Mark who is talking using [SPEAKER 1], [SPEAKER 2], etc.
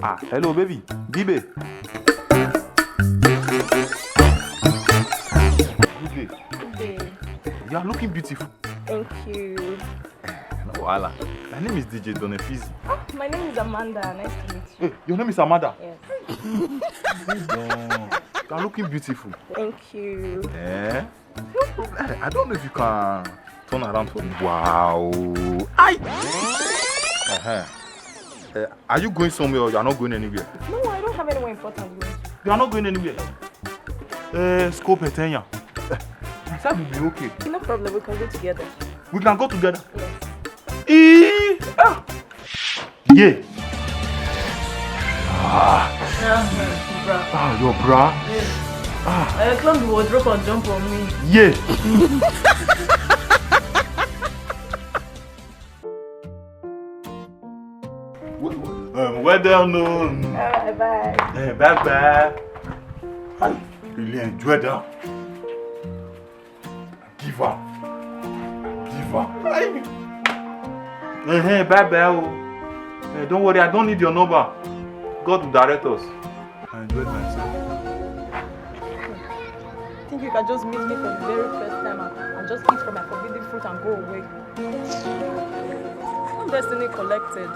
[SPEAKER 1] Ah, hello, baby. Bibe. Bibe. You are looking beautiful.
[SPEAKER 2] Thank you.
[SPEAKER 1] No, Lala. My name is DJ Donefizi.
[SPEAKER 2] Oh, my name is Amanda. Nice to meet you.
[SPEAKER 1] Hey, your name is Amanda?
[SPEAKER 2] Yes.
[SPEAKER 1] You are looking beautiful.
[SPEAKER 2] Thank you.
[SPEAKER 1] Eh? I don't know if you can turn around for me. Wow. Aye. Are you going somewhere or you are not going anywhere?
[SPEAKER 2] No, I don't have anywhere important going to.
[SPEAKER 1] You are not going anywhere? Scope Etenya. I said we'll be okay.
[SPEAKER 2] No problem, we can go together.
[SPEAKER 1] We can go together?
[SPEAKER 2] Yes.
[SPEAKER 1] Yeah. Your bra?
[SPEAKER 2] Yes. I climb the wardrobe and jump on me.
[SPEAKER 1] Yeah. Well done.
[SPEAKER 2] Bye.
[SPEAKER 1] Bye. I really enjoyed that. Give up. Bye. Don't worry, I don't need your number. God will direct us. I enjoyed myself.
[SPEAKER 2] I think you can just meet me for the very first time and just eat from my forbidden fruit and go away. I'm destiny collected.